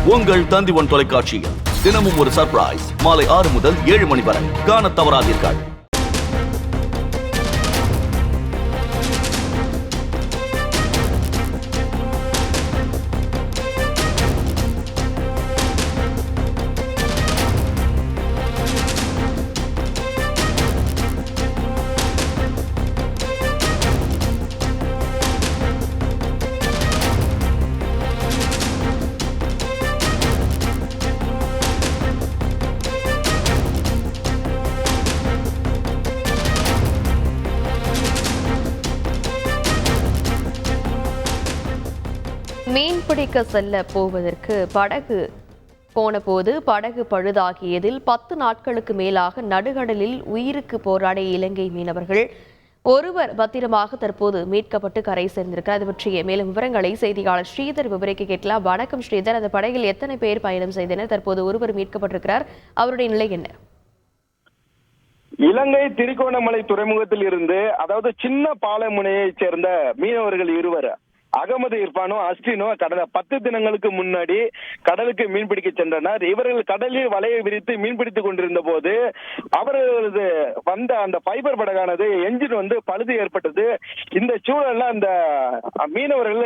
உங்கள் தந்திவன் தொலைக்காட்சியில் தினமும் ஒரு சர்ப்ரைஸ் மாலை 6 முதல் 7 மணி வரை காணத் தவறாதீர்கள். மீன் பிடிக்க செல்ல போவதற்கு படகு போனபோது படகு பழுதாகியதில் 10 நாட்களுக்கு மேலாக நடுக்கடலில் உயிருக்கு போராடிய இலங்கை மீனவர்கள் ஒருவர் பத்திரமாக தற்போது மீட்கப்பட்டு கரை சேர்ந்திருக்கிறார். அது பற்றிய மேலும் விவரங்களை செய்தியாளர் ஸ்ரீதர் விவரிக்க கேட்கலாம். வணக்கம் ஸ்ரீதர், அந்த படகில் எத்தனை பேர் பயணம் செய்தனர்? தற்போது ஒருவர் மீட்கப்பட்டிருக்கிறார், அவருடைய நிலை என்ன? இலங்கை திருகோணமலை துறைமுகத்தில் இருந்து, அதாவது சின்ன பாலமுனையைச் சேர்ந்த மீனவர்கள் இருவர் அகமது இர்பானும் அஸ்டினும் கடந்த 10 தினங்களுக்கு முன்னாடி கடலுக்கு மீன்பிடிக்க சென்றனர். இவர்கள் கடலில் வலையை விரித்து மீன்பிடித்துக் கொண்டிருந்த போது அவர்களது வந்த அந்த ஃபைபர் படகானது என்ஜின் பழுது ஏற்பட்டது. இந்த சூழல்ல அந்த மீனவர்கள்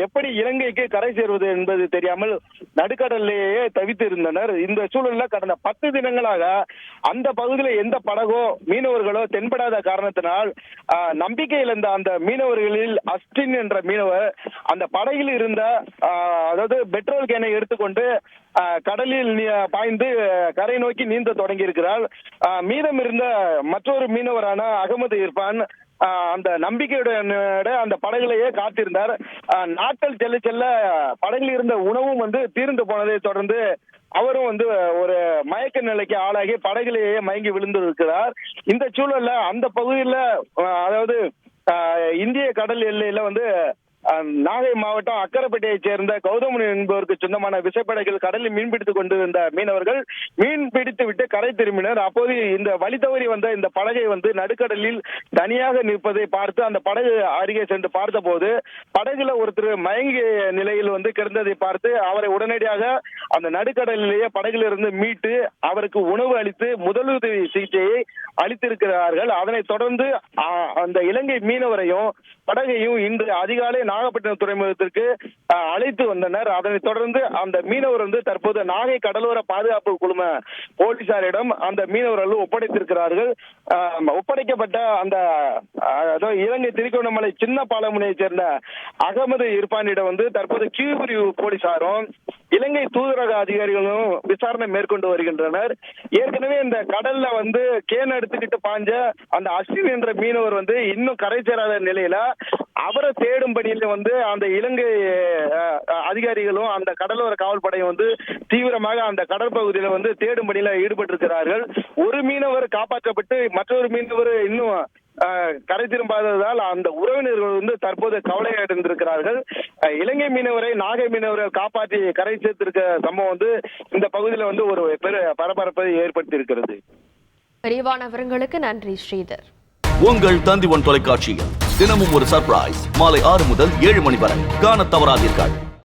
எப்படி இலங்கைக்கு கரை சேருவது என்பது தெரியாமல் நடுக்கடலிலேயே தவித்து இருந்தனர். இந்த சூழல்ல கடந்த 10 தினங்களாக அந்த பகுதியில் எந்த படகோ மீனவர்களோ தென்படாத காரணத்தினால் நம்பிக்கை இழந்த அந்த மீனவர்களில் அஸ்டின் என்ற மீனவர் அந்த படகில் இருந்த அதாவது பெட்ரோல் கேனை எடுத்துக்கொண்டு கடலில் பாய்ந்து கரை நோக்கி நீந்த தொடங்கி இருக்கிறார். மீதம் இருந்த மற்றொரு மீனவரான அகமது இர்பான் அந்த நம்பிக்கையுடன் அந்த படகுலையே காத்திருந்தார். நாட்கள் செல்ல செல்ல படகில் இருந்த உணவும் தீர்ந்து போனதை தொடர்ந்து அவரும் ஒரு மயக்க நிலைக்கு ஆளாகி படகுலேயே மயங்கி விழுந்திருக்கிறார். இந்த சூழல்ல அந்த பகுதியில், அதாவது இந்திய கடல் எல்லையில நாகை மாவட்டம் அக்கரைப்பேட்டையைச் சேர்ந்த கௌதமன் என்பவருக்கு சொந்தமான விசைப்படகில் கடலில் மீன்பிடித்துக் கொண்டிருந்த மீனவர்கள் மீன் பிடித்து விட்டு கரை திரும்பினர். அப்போது இந்த வழி தவறி வந்த இந்த படகை நடுக்கடலில் தனியாக நிற்பதை பார்த்து அந்த படகு அருகே சென்று பார்த்த போது படகுல ஒருத்தர் மயங்கிய நிலையில் கிடந்ததை பார்த்து அவரை உடனடியாக அந்த நடுக்கடலிலேயே படகிலிருந்து மீட்டு அவருக்கு உணவு அளித்து முதலுதவி சிகிச்சையை அளித்திருக்கிறார்கள். அதனைத் தொடர்ந்து அந்த இலங்கை மீனவரையும் படகையும் இன்று அதிகாலை நாகப்பட்டினம் துறைமுகத்திற்கு அழைத்து வந்தனர். அதனைத் தொடர்ந்து அந்த மீனவர் தற்போது நாகை கடலோர பாதுகாப்பு குழும போலீசாரிடம் அந்த மீனவர்கள் ஒப்படைத்திருக்கிறார்கள். ஒப்படைக்கப்பட்ட அந்த இலங்கை திருகோணமலை சின்ன பாலமுனையைச் சேர்ந்த அகமது இர்பானிடம் தற்போது கீழ்பிரிவு போலீசாரும் இலங்கை தூதரக அதிகாரிகளும் விசாரணை மேற்கொண்டு வருகின்றனர். ஏற்கனவே இந்த கடல்ல கேன் எடுத்துக்கிட்டு பாஞ்ச அந்த அஸ்வின் என்ற மீனவர் இன்னும் கரை சேராத நிலையில அவரை தேடும் பணியில அந்த இலங்கை அதிகாரிகளும் அந்த கடலோர காவல்படையும் தீவிரமாக அந்த கடற்பகுதியில தேடும் பணியில ஈடுபட்டிருக்கிறார்கள். ஒரு மீனவர் காப்பாற்றப்பட்டு மற்றொரு மீனவர் இன்னும் கரை திரும்பாததால் அந்த உறவினர்கள் தற்போது கவலையடைந்திருக்கிறார்கள். இலங்கை மீனவரை நாகை மீனவரை காப்பாற்றி கரை சேர்த்திருக்க சம்பவம் இந்த பகுதியில் ஒரு பெரிய பரபரப்பை ஏற்படுத்தி இருக்கிறது. விரிவான விவரங்களுக்கு நன்றி ஸ்ரீதர். உங்கள் தந்திவன் தொலைக்காட்சியில் தினமும் ஒரு சர்ப்ரைஸ் மாலை 6 முதல் 7 மணி வரை காணத் தவறாதீர்கள்.